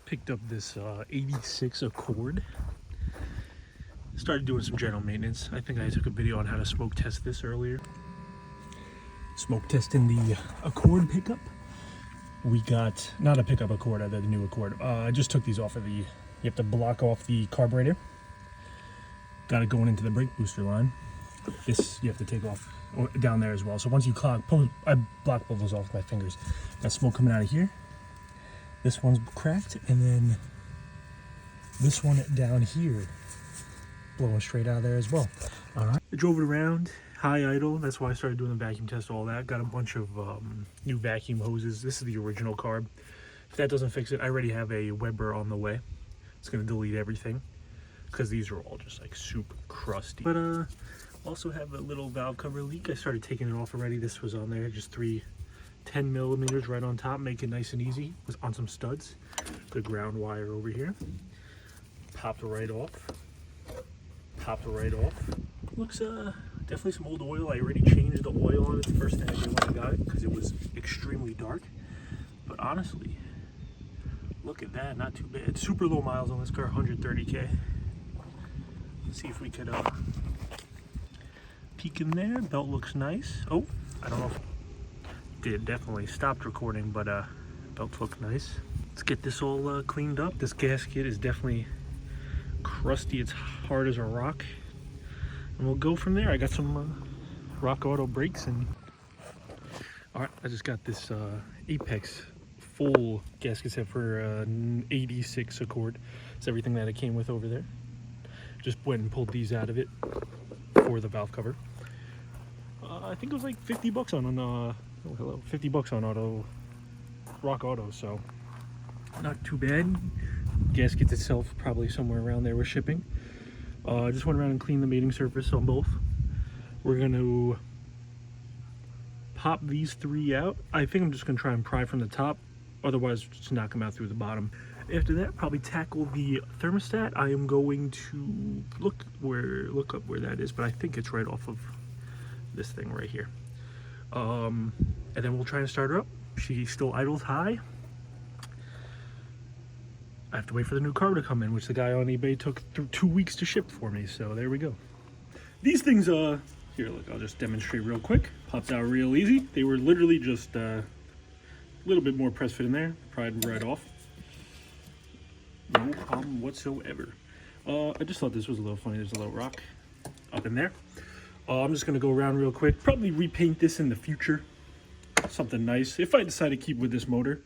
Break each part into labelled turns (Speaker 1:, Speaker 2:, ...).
Speaker 1: Picked up this 86 Accord. Started doing some general maintenance. I think I took a video on how to smoke test this earlier. Smoke testing the Accord pickup. We got, not a pickup Accord, the new Accord. I just took these off of the, you have to block off the carburetor. Got it going into the brake booster line. This you have to take off down there as well. So once you I block both those off with my fingers. Got smoke coming out of here. This one's cracked, and then this one down here blowing straight out of there as well. All right, I drove it around, high idle. That's why I started doing the vacuum test, all that. Got a bunch of new vacuum hoses. This is the original carb. If that doesn't fix it, I already have a Weber on the way. It's gonna delete everything because these are all just like super crusty. But also have a little valve cover leak. I started taking it off already. This was on there, just 10 millimeters right on top, make it nice and easy. Was on some studs. The ground wire over here. Popped right off. Popped right off. Looks definitely some old oil. I already changed the oil on it the first thing I did when I got it because it was extremely dark. But honestly, look at that, not too bad. Super low miles on this car, 130K. Let's see if we could peek in there. Belt looks nice. Oh, I don't know if did definitely stopped recording, but belts look nice. Let's get this all cleaned up. This gasket is definitely crusty. It's hard as a rock, and we'll go from there. I got some Rock Auto brakes, and all right, I just got this Apex full gasket set for an 86 Accord. It's everything that it came with over there. Just went and pulled these out of it for the valve cover. I think it was like 50 bucks on 50 bucks on Rock Auto, so not too bad. Gasket itself probably somewhere around there with shipping. I just went around and cleaned the mating surface on both. We're going to pop these three out. I think I'm just going to try and pry from the top, otherwise just knock them out through the bottom. After that, probably tackle the thermostat. I am going to look up where that is, but I think it's right off of this thing right here. And then we'll try and start her up. She still idles high. I have to wait for the new carb to come in, which the guy on eBay took 2 weeks to ship for me, so there we go. These things, here, look, I'll just demonstrate real quick. Popped out real easy. They were literally just a little bit more press fit in there, pried right off. No problem whatsoever. I just thought this was a little funny. There's a little rock up in there. I'm just gonna go around real quick. Probably repaint this in the future. Something nice. If I decide to keep with this motor.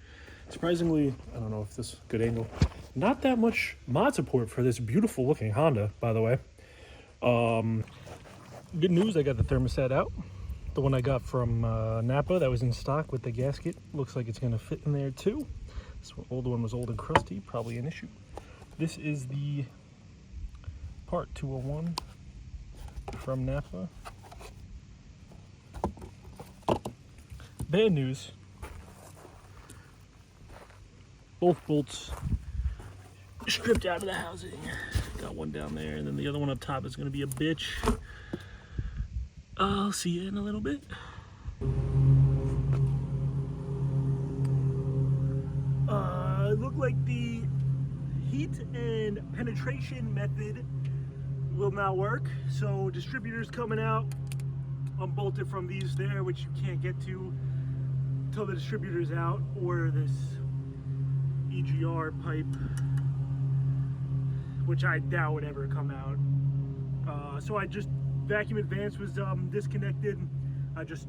Speaker 1: Surprisingly, I don't know if this is a good angle. Not that much mod support for this beautiful looking Honda, by the way. Good news, I got the thermostat out. The one I got from Napa that was in stock with the gasket. Looks like it's gonna fit in there too. This old one was old and crusty, probably an issue. This is the part 201 from Napa. Bad news. Both bolts stripped out of the housing. Got one down there, and then the other one up top is going to be a bitch. I'll see you in a little bit. It looked like the heat and penetration method will not work. So distributors coming out, unbolted from these there, which you can't get to till the distributor's out, or this EGR pipe, which I doubt would ever come out. So I just vacuum advance was disconnected. I just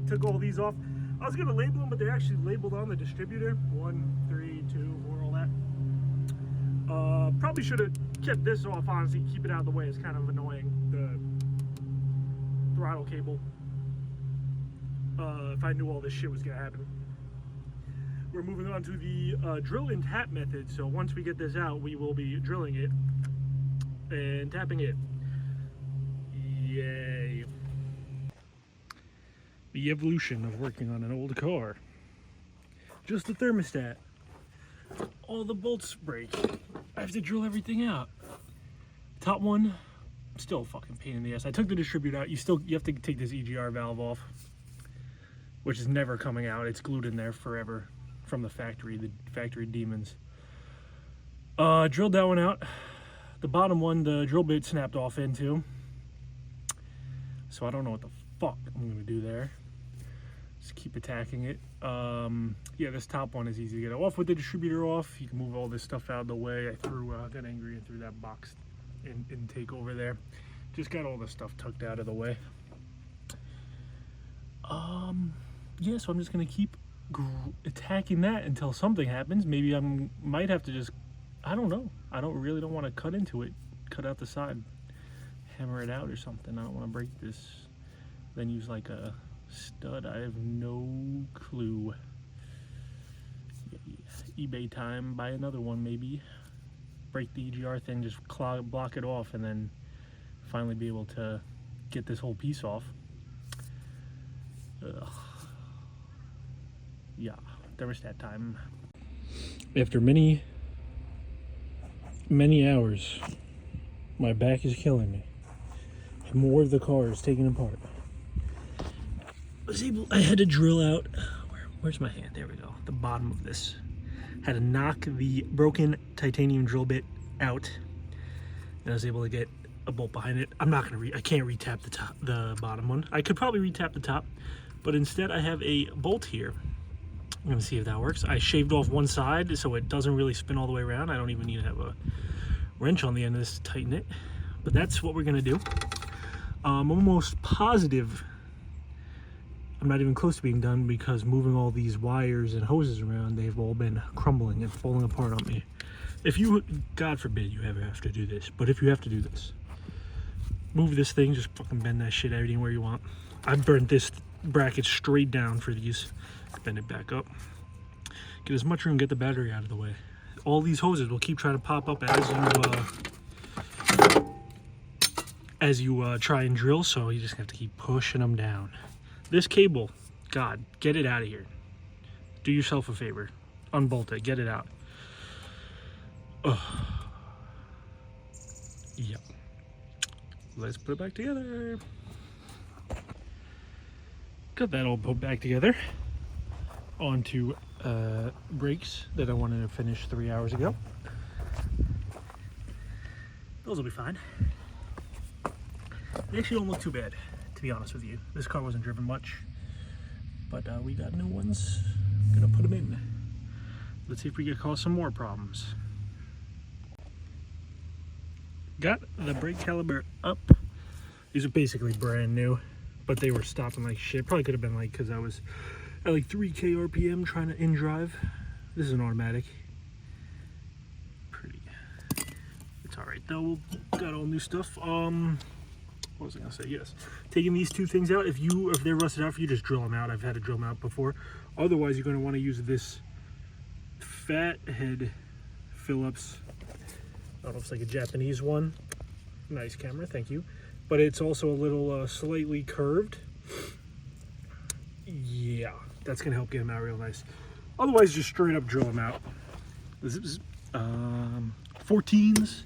Speaker 1: took all these off. I was gonna label them, but they're actually labeled on the distributor. 1, 3, 2, 4, all that. Probably should have kept this off, honestly. Keep it out of the way. It's kind of annoying, the throttle cable. If I knew all this shit was gonna happen. We're moving on to the drill and tap method. So once we get this out, we will be drilling it and tapping it. Yay. The evolution of working on an old car. Just the thermostat. All the bolts break. I have to drill everything out. Top one, still a fucking pain in the ass. I took the distributor out. You have to take this EGR valve off, which is never coming out. It's glued in there forever from the factory demons. Drilled that one out. The bottom one, the drill bit snapped off into. So I don't know what the fuck I'm gonna do there. Just keep attacking it. Yeah, this top one is easy to get off with the distributor off. You can move all this stuff out of the way. I got angry and threw that box intake over there. Just got all the stuff tucked out of the way. Yeah, so I'm just gonna keep attacking that until something happens. Maybe might have to just, I don't know. I really don't want to cut into it, cut out the side, hammer it out or something. I don't want to break this, then use like a stud. I have no clue. eBay time, buy another one maybe. Break the EGR thing, just block it off, and then finally be able to get this whole piece off. Ugh. Yeah, thermostat time. After many hours, my back is killing me. More of the car is taken apart. I had to drill out, where's my hand? There we go. The bottom of this. Had to knock the broken titanium drill bit out, and I was able to get a bolt behind it. I can't retap the bottom one. I could probably retap the top, but instead I have a bolt here. I'm gonna see if that works. I shaved off one side so it doesn't really spin all the way around. I don't even need to have a wrench on the end of this to tighten it, but that's what we're gonna do. I'm almost positive I'm not even close to being done, because moving all these wires and hoses around, they've all been crumbling and falling apart on me. If you, God forbid you ever have to do this, but if you have to do this, move this thing, just fucking bend that shit anywhere you want. I burnt this bracket straight down for these. Bend it back up. Get as much room, get the battery out of the way. All these hoses will keep trying to pop up as you try and drill, so you just have to keep pushing them down. This cable, God, get it out of here. Do yourself a favor. Unbolt it, get it out. Ugh. Yep. Let's put it back together. Got that all put back together. Onto brakes that I wanted to finish 3 hours ago. Those will be fine. They actually don't look too bad, to be honest with you. This car wasn't driven much, but we got new ones. Gonna put them in. Let's see if we can cause some more problems. Got the brake caliper up. These are basically brand new, but they were stopping like shit. Probably could have been like, because I was at like 3K RPM trying to in-drive. This is an automatic. Pretty. It's all right though. Got all new stuff. What was I gonna say? Yes. Taking these two things out. If they're rusted out for you, just drill them out. I've had to drill them out before. Otherwise, you're gonna want to use this fat head Phillips. I don't know if it's like a Japanese one. Nice camera, thank you. But it's also a little slightly curved. Yeah, that's gonna help get them out real nice. Otherwise, just straight up drill them out. This is 14s,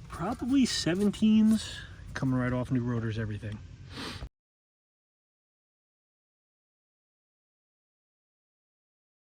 Speaker 1: probably 17s, coming right off, new rotors, everything.